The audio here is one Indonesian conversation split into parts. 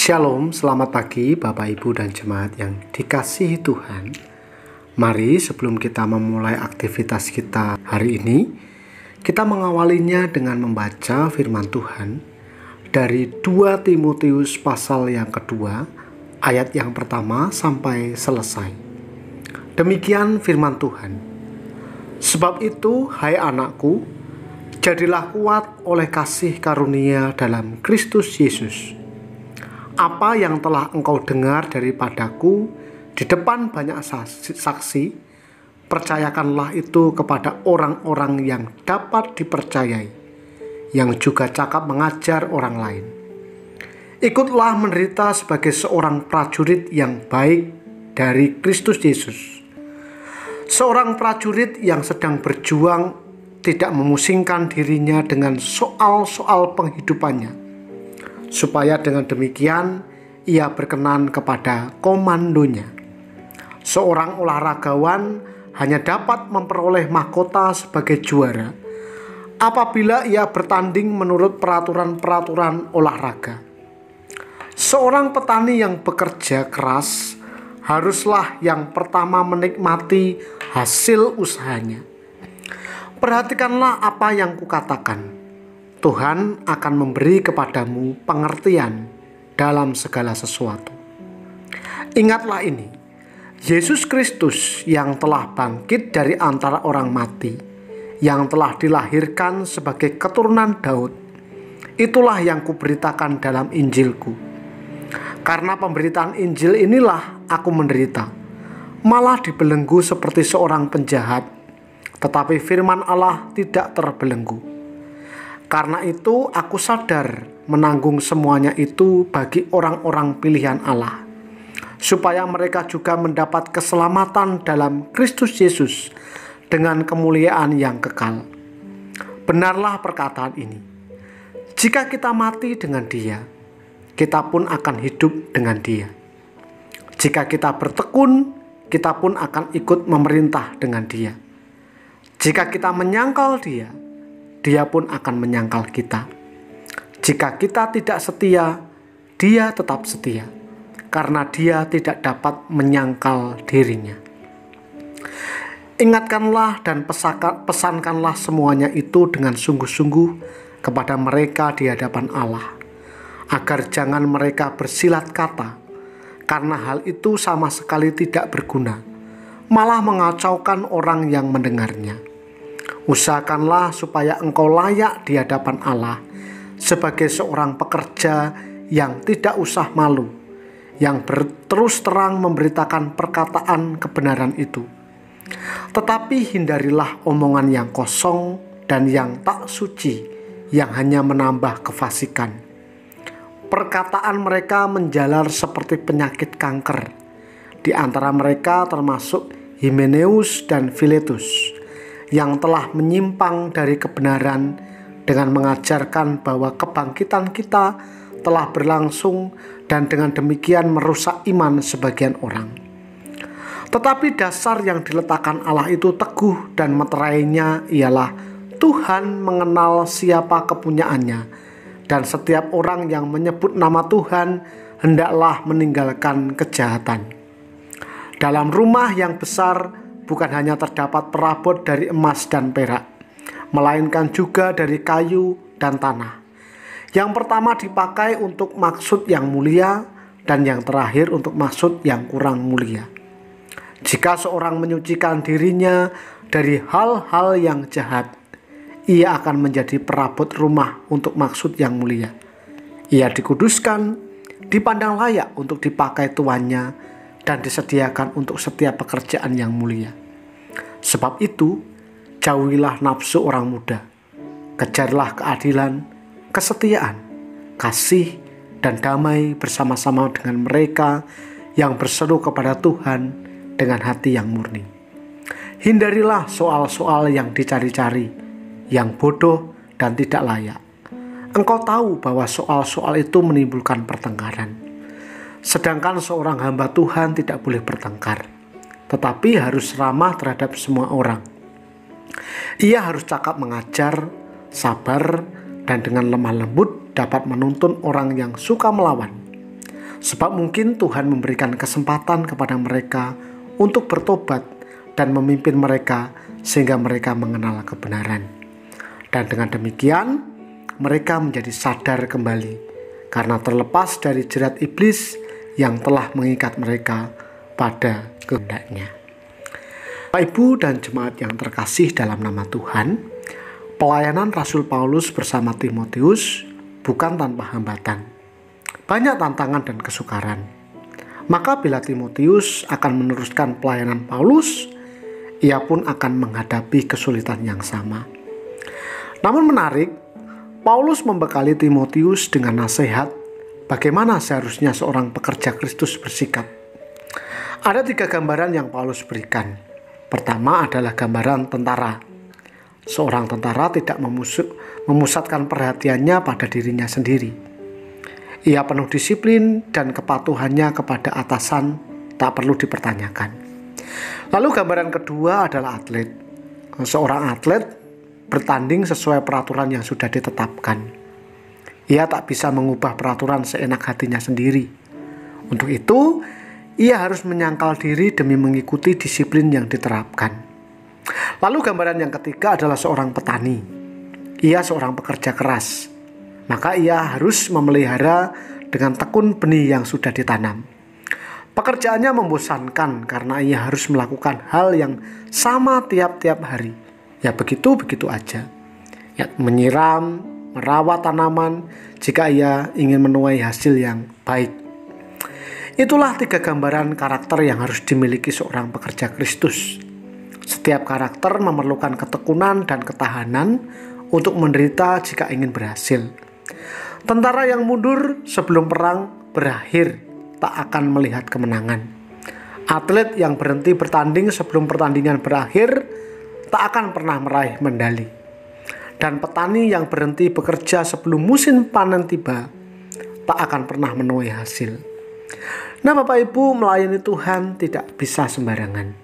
Shalom, selamat pagi Bapak Ibu dan jemaat yang dikasihi Tuhan. Mari sebelum kita memulai aktivitas kita hari ini, kita mengawalinya dengan membaca firman Tuhan dari 2 Timotius pasal yang kedua, ayat yang pertama sampai selesai. Demikian firman Tuhan. Sebab itu, hai anakku, jadilah kuat oleh kasih karunia dalam Kristus Yesus. Apa yang telah engkau dengar daripadaku di depan banyak saksi, percayakanlah itu kepada orang-orang yang dapat dipercayai, yang juga cakap mengajar orang lain. Ikutlah menderita sebagai seorang prajurit yang baik dari Kristus Yesus. Seorang prajurit yang sedang berjuang tidak memusingkan dirinya dengan soal-soal penghidupannya, supaya dengan demikian ia berkenan kepada komandonya. Seorang olahragawan hanya dapat memperoleh mahkota sebagai juara apabila ia bertanding menurut peraturan-peraturan olahraga. Seorang petani yang bekerja keras haruslah yang pertama menikmati hasil usahanya. Perhatikanlah apa yang kukatakan. Tuhan akan memberi kepadamu pengertian dalam segala sesuatu. Ingatlah ini, Yesus Kristus yang telah bangkit dari antara orang mati, yang telah dilahirkan sebagai keturunan Daud, itulah yang kuberitakan dalam Injilku. Karena pemberitaan Injil inilah aku menderita, malah dibelenggu seperti seorang penjahat, tetapi firman Allah tidak terbelenggu. Karena itu aku sadar menanggung semuanya itu bagi orang-orang pilihan Allah, supaya mereka juga mendapat keselamatan dalam Kristus Yesus dengan kemuliaan yang kekal. Benarlah perkataan ini. Jika kita mati dengan Dia, kita pun akan hidup dengan Dia. Jika kita bertekun, kita pun akan ikut memerintah dengan Dia. Jika kita menyangkal Dia, Dia pun akan menyangkal kita. Jika kita tidak setia, Dia tetap setia, karena Dia tidak dapat menyangkal dirinya. Ingatkanlah dan pesankanlah semuanya itu dengan sungguh-sungguh kepada mereka di hadapan Allah, agar jangan mereka bersilat kata, karena hal itu sama sekali tidak berguna, malah mengacaukan orang yang mendengarnya. Usahakanlah supaya engkau layak di hadapan Allah sebagai seorang pekerja yang tidak usah malu, yang berterus terang memberitakan perkataan kebenaran itu. Tetapi hindarilah omongan yang kosong dan yang tak suci, yang hanya menambah kefasikan. Perkataan mereka menjalar seperti penyakit kanker. Di antara mereka termasuk Himeneus dan Filetus, yang telah menyimpang dari kebenaran dengan mengajarkan bahwa kebangkitan kita telah berlangsung dan dengan demikian merusak iman sebagian orang. Tetapi dasar yang diletakkan Allah itu teguh dan meterainya ialah Tuhan mengenal siapa kepunyaannya, dan setiap orang yang menyebut nama Tuhan hendaklah meninggalkan kejahatan. Dalam rumah yang besar bukan hanya terdapat perabot dari emas dan perak, melainkan juga dari kayu dan tanah. Yang pertama dipakai untuk maksud yang mulia, dan yang terakhir untuk maksud yang kurang mulia. Jika seorang menyucikan dirinya dari hal-hal yang jahat, ia akan menjadi perabot rumah untuk maksud yang mulia. Ia dikuduskan, dipandang layak untuk dipakai tuannya, dan disediakan untuk setiap pekerjaan yang mulia. Sebab itu, jauhilah nafsu orang muda, kejarlah keadilan, kesetiaan, kasih, dan damai bersama-sama dengan mereka yang berseru kepada Tuhan dengan hati yang murni. Hindarilah soal-soal yang dicari-cari, yang bodoh dan tidak layak. Engkau tahu bahwa soal-soal itu menimbulkan pertengkaran. Sedangkan seorang hamba Tuhan tidak boleh bertengkar, tetapi harus ramah terhadap semua orang. Ia harus cakap mengajar, sabar, dan dengan lemah lembut dapat menuntun orang yang suka melawan. Sebab mungkin Tuhan memberikan kesempatan kepada mereka untuk bertobat dan memimpin mereka sehingga mereka mengenal kebenaran. Dan dengan demikian, mereka menjadi sadar kembali karena terlepas dari jerat iblis yang telah mengikat mereka pada kehendaknya. Bapak, Ibu, dan jemaat yang terkasih dalam nama Tuhan, pelayanan Rasul Paulus bersama Timotius bukan tanpa hambatan. Banyak tantangan dan kesukaran. Maka bila Timotius akan meneruskan pelayanan Paulus, ia pun akan menghadapi kesulitan yang sama. Namun menarik, Paulus membekali Timotius dengan nasihat bagaimana seharusnya seorang pekerja Kristus bersikap. Ada 3 gambaran yang Paulus berikan. Pertama adalah gambaran tentara. Seorang tentara tidak memusatkan perhatiannya pada dirinya sendiri. Ia penuh disiplin dan kepatuhannya kepada atasan tak perlu dipertanyakan. Lalu gambaran kedua adalah atlet. Seorang atlet bertanding sesuai peraturan yang sudah ditetapkan. Ia tak bisa mengubah peraturan seenak hatinya sendiri. Untuk itu, ia harus menyangkal diri demi mengikuti disiplin yang diterapkan. Lalu gambaran yang ketiga adalah seorang petani. Ia seorang pekerja keras. Maka ia harus memelihara dengan tekun benih yang sudah ditanam. Pekerjaannya membosankan karena ia harus melakukan hal yang sama tiap-tiap hari. Ya begitu-begitu aja. Ya, menyiram, merawat tanaman jika ia ingin menuai hasil yang baik. Itulah 3 gambaran karakter yang harus dimiliki seorang pekerja Kristus. Setiap karakter memerlukan ketekunan dan ketahanan untuk menderita jika ingin berhasil. Tentara yang mundur sebelum perang berakhir tak akan melihat kemenangan. Atlet yang berhenti bertanding sebelum pertandingan berakhir tak akan pernah meraih medali. Dan petani yang berhenti bekerja sebelum musim panen tiba tak akan pernah menuai hasil. Nah, Bapak Ibu, melayani Tuhan tidak bisa sembarangan.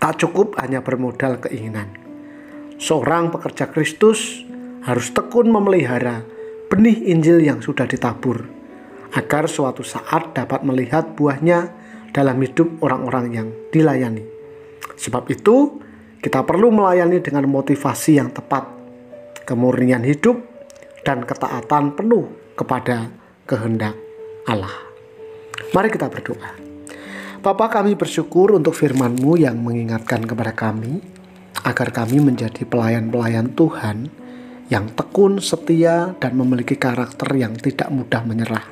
Tak cukup hanya bermodal keinginan. Seorang pekerja Kristus harus tekun memelihara benih Injil yang sudah ditabur, agar suatu saat dapat melihat buahnya dalam hidup orang-orang yang dilayani. Sebab itu, kita perlu melayani dengan motivasi yang tepat, kemurnian hidup, dan ketaatan penuh kepada kehendak Allah. Mari kita berdoa. Bapa, kami bersyukur untuk firman-Mu yang mengingatkan kepada kami, agar kami menjadi pelayan-pelayan Tuhan yang tekun, setia, dan memiliki karakter yang tidak mudah menyerah.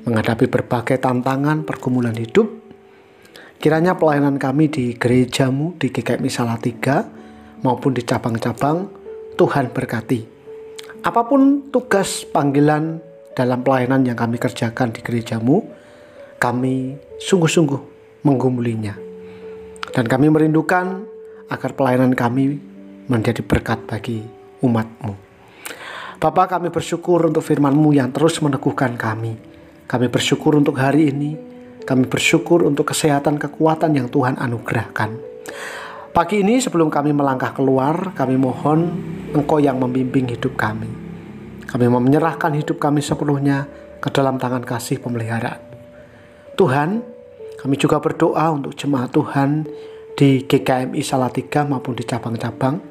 Menghadapi berbagai tantangan pergumulan hidup, kiranya pelayanan kami di gereja-Mu, di GKMI Salatiga, maupun di cabang-cabang, Tuhan berkati. Apapun tugas panggilan dalam pelayanan yang kami kerjakan di gereja-Mu, kami sungguh-sungguh menggumulinya. Dan kami merindukan agar pelayanan kami menjadi berkat bagi umat-Mu. Bapa, kami bersyukur untuk firman-Mu yang terus meneguhkan kami. Kami bersyukur untuk hari ini. Kami bersyukur untuk kesehatan, kekuatan yang Tuhan anugerahkan. Pagi ini sebelum kami melangkah keluar, kami mohon Engkau yang membimbing hidup kami. Kami mau menyerahkan hidup kami sepenuhnya ke dalam tangan kasih pemeliharaan. Tuhan, kami juga berdoa untuk jemaat Tuhan di GKMI Salatiga maupun di cabang-cabang,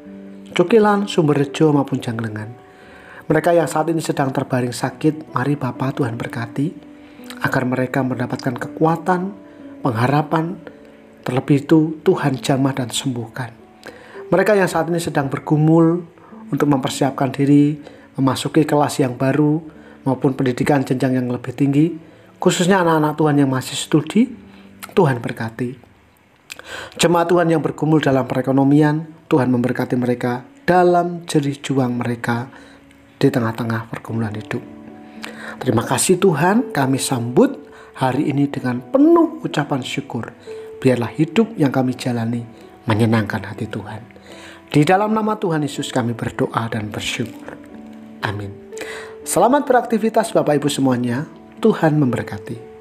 Cukilan, Sumberjo maupun Janglengan. Mereka yang saat ini sedang terbaring sakit, mari Bapa Tuhan berkati, agar mereka mendapatkan kekuatan, pengharapan, terlebih itu Tuhan jamah dan sembuhkan. Mereka yang saat ini sedang bergumul untuk mempersiapkan diri, memasuki kelas yang baru, maupun pendidikan jenjang yang lebih tinggi, khususnya anak-anak Tuhan yang masih studi, Tuhan berkati. Jemaat Tuhan yang bergumul dalam perekonomian, Tuhan memberkati mereka dalam jerih juang mereka di tengah-tengah pergumulan hidup. Terima kasih Tuhan, kami sambut hari ini dengan penuh ucapan syukur. Biarlah hidup yang kami jalani menyenangkan hati Tuhan. Di dalam nama Tuhan Yesus kami berdoa dan bersyukur. Amin. Selamat beraktivitas Bapak Ibu semuanya. Tuhan memberkati.